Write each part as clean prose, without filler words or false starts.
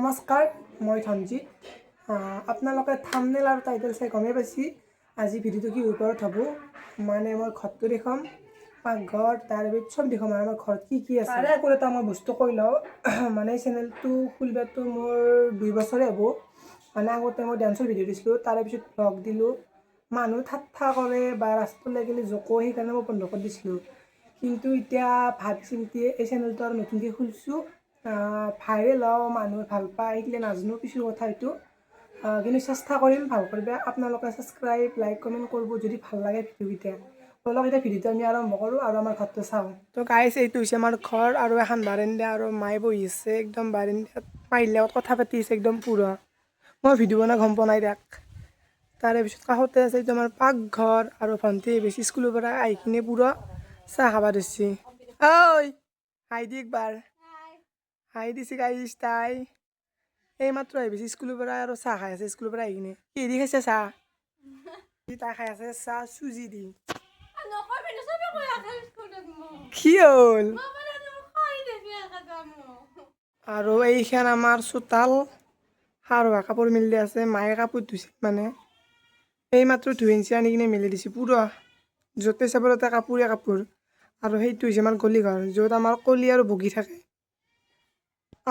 নমস্কাৰ, মই ধনজিত। আপোনালোকে থাম্বনেইল আৰু টাইটেল চাই গমেই পাইছে আজি ভিডিঅ'টো কি ওপৰত হ'ব। মানে মই ঘৰটো দেখাম, পাকঘৰ, তাৰপিছত চব দেখাম আৰু আমাৰ ঘৰত কি আছে। তাৰে আকৌ এটা মই বস্তু কৈ লওঁ, মানে চেনেলটো খুলিবটো মোৰ 2 বছৰে হ'ব। মানে আগতে মই ডান্সৰ ভিডিঅ' দিছিলোঁ, তাৰে পিছত ব্লগ দিলোঁ। মানুহ ঠাট্টা কৰে বা ৰাস্তালৈ গ'লে জোকো, সেইকাৰণে মই বন্ধ কৰি দিছিলোঁ। কিন্তু এতিয়া ভাবি চিন্তি এই চেনেলটো আৰু নতুনকৈ খুলিছোঁ। ভাইৰেল হওঁ, মানুহে ভাল পায়, সেইগিলা নাজানো কিছু কথা এইটো, কিন্তু চেষ্টা কৰিম ভাল কৰিব। আপোনালোকে ছাবস্ক্ৰাইব, লাইক, কমেণ্ট কৰিব যদি ভাল লাগে ভিডিঅ'কেইটা। বলক এতিয়া ভিডিঅ'টো আমি আৰম্ভ কৰোঁ আৰু আমাৰ ঘৰটো চাওঁ। তো গাইছ, এইটো হৈছে আমাৰ ঘৰ আৰু এখন বাৰাণ্ডা, আৰু মায়ে বহি আছে একদম বাৰাণ্ডাত, মাইৰ লগত কথা পাতি আছে একদম পুৰা। মই ভিডিঅ' বনাই গম পোৱা নাই তাক। তাৰে পিছত কাষতে আছে এইটো আমাৰ পাকঘৰ, আৰু ভণ্টি বেছি স্কুলৰ পৰা আহি কিনে পুৰা চাহ খাব ধৰিছে। ঐ হাই দি একবাৰ, হাই দিছে গাইছ তাই। এইমাত্ৰ আহি পাইছে স্কুলৰ পৰা আৰু চাহ খাই আছে স্কুলৰ পৰা আহি কিনে। কি দি খাইছে চাহ? তাই খাই আছে চাহ চুজি দি। কি হ'ল? আৰু এইখন আমাৰ চোতাল, সাৰুৱা কাপোৰ মেলি আছে। মায়ে কাপোৰ ধুইছে, মানে এইমাত্ৰ ধুই আনিছে, আনি কিনে মেলি দিছে পুৰা। য'তে চাব তাতে কাপোৰে কাপোৰ। আৰু সেইটো হৈছে আমাৰ গলি ঘৰ, য'ত আমাৰ কলি আৰু বগী থাকে।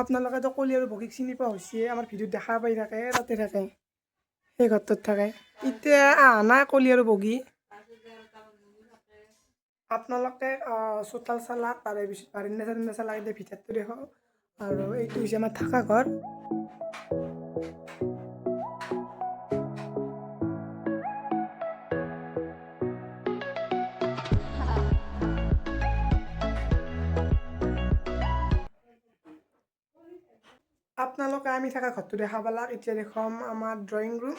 আপোনালোকেতো কলি আৰু বগীক চিনি পোৱা হৈছে, আমাৰ ভিডিঅ'ত দেখা পাই থাকে, তাতে থাকে, সেই ঘৰটোত থাকে। এতিয়া অহা নাই কলি আৰু বগী। আপোনালোকে চোতাল চালাক, তাৰে পিছত বাৰাণ্ডা চাৰাণ্ডা চালাক, এতিয়া ভিতৰটো দেখক। আৰু এইটো হৈছে আমাৰ থাকা ঘৰ। আপোনালোকে আমি থকা ঘৰটো দেখা পালাক। এতিয়া দেখুৱাম আমাৰ ড্ৰয়িং ৰুম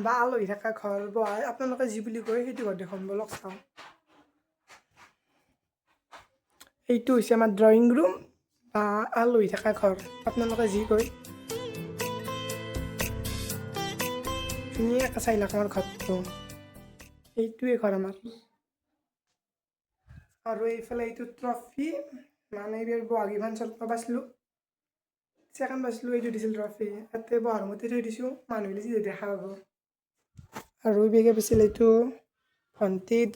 বা আলহী থকা ঘৰ বহাই, আপোনালোকে যি বুলি কয় সেইটো ঘৰ দেখুৱাম, বলক চাওঁ। এইটো হৈছে আমাৰ ড্ৰয়িং ৰুম বা আলহী থকা ঘৰ, আপোনালোকে যি কয়। ধুনীয়াকৈ চাই লওক আমাৰ ঘৰটো, এইটোৱে ঘৰ আমাৰ। আৰু এইফালে এইটো ট্ৰফি, মানে এইবাৰ বহাগী ফাংচনত পাইছিলোঁ, ছেকেণ্ড পাইছিলোঁ, এইটো দিছিল ট্ৰফি। ইয়াতে বহাৰ মতে থৈ দিছোঁ, মানুহবিলাক যি দেখা পাব। আৰু এইবেগে পাইছিল এইটো ভণ্টিত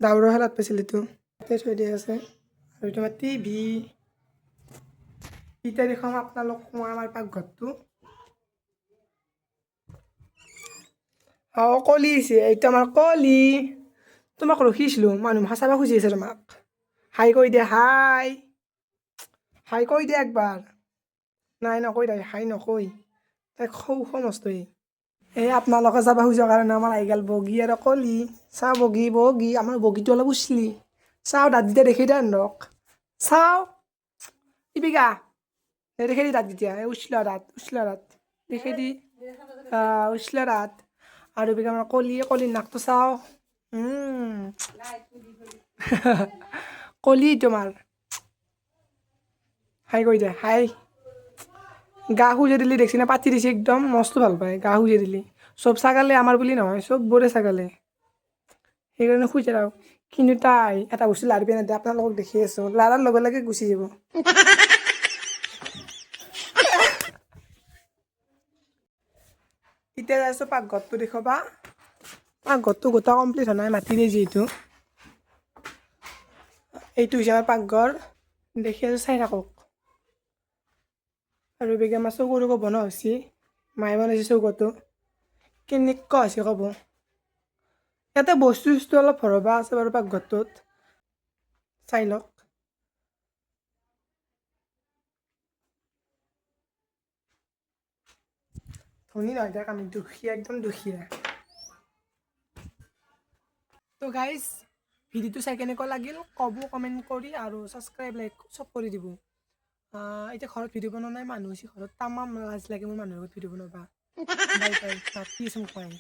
দাউৰৰ খেলাত পাইছিল, এইটো তাতে থৈ দিয়া আছে। আৰু এইটো আমাৰ টিভি। এতিয়া দেখুৱাম আপোনালোক মই আমাৰ পাকঘৰটো। কলি আহিছে, এইটো আমাৰ কলি। তোমাক ৰখিছিলোঁ, মানুহ চাব খুজি আছে তোমাক। হাই কৈ দিয়া, হাই হাই কৈ দিয়া একবাৰ। নাই নকৈ তাই, হাই নকয় তাই, খৌ মস্ত। এই আপোনালোকে যাব খোজাৰ কাৰণে আমাৰ আহি গ'ল বগী আৰু কলি। চাওঁ বগী, বগী আমাৰ বগীটো অলপ উচলি। চাওঁ দাঁতকেইটা দেখি দে নক, চাওঁ ইপিকা দেখি দি দাঁতকেইটা, এই উচলা দাঁত, উচলা দাঁত দেখি দি, উচলা দাঁত। আৰু ইপিনে আমাৰ কলিৰ নাকটো চাওঁ, কলি তোমাৰ। হাই কৈ দে, হাই। গা খুজে দিলি দেখছি না, পাতি দিছে একদম মস্ত ভাল পায় গা খুজে দিলি। চব ছাগালে আমাৰ বুলি নহয়, চবৰে ছাগালে সেইকাৰণে খুজে আৰু। কিন্তু তাই এটা বস্তু লাৰিব নেদে, আপোনালোকক দেখি আছোঁ, লাৰাৰ লগে লগে গুচি যাব। এতিয়া যাই আছোঁ পাকঘৰটো দেখুৱাবা। পাকঘৰটো গোটা কমপ্লিট হোৱা নাই, মাটিৰে যিহেতু। এইটো হৈছে আমাৰ পাকঘৰ, দেখি আছোঁ, চাই থাকক। আৰু বেগে আমাৰ চৌকটো বনোৱা হৈছে, মায়ে বনাইছে চৌকাটো, কেনেকুৱা হৈছে ক'ব। ইয়াতে বস্তু চস্তু অলপ ভৰাব আছে বাৰু পাকঘৰটোত, চাই লওক। ধনী নহয় দিয়ক আমি, দুখীয়া, একদম দুখীয়া। তো গাইজ, ভিডিঅ'টো চাই কেনেকুৱা লাগিল ক'ব কমেণ্ট কৰি, আৰু ছাবস্ক্ৰাইব, লাইক চব কৰি দিব। এতিয়া ঘৰত ভিডিঅ' বনোৱা নাই, মানুহ হৈছে ঘৰত, তামাম লাজ লাগে মোৰ মানুহৰ লগত ভিডিঅ' বনাবা। বাই বাই, মাতি আছোঁ মোক মায়ে।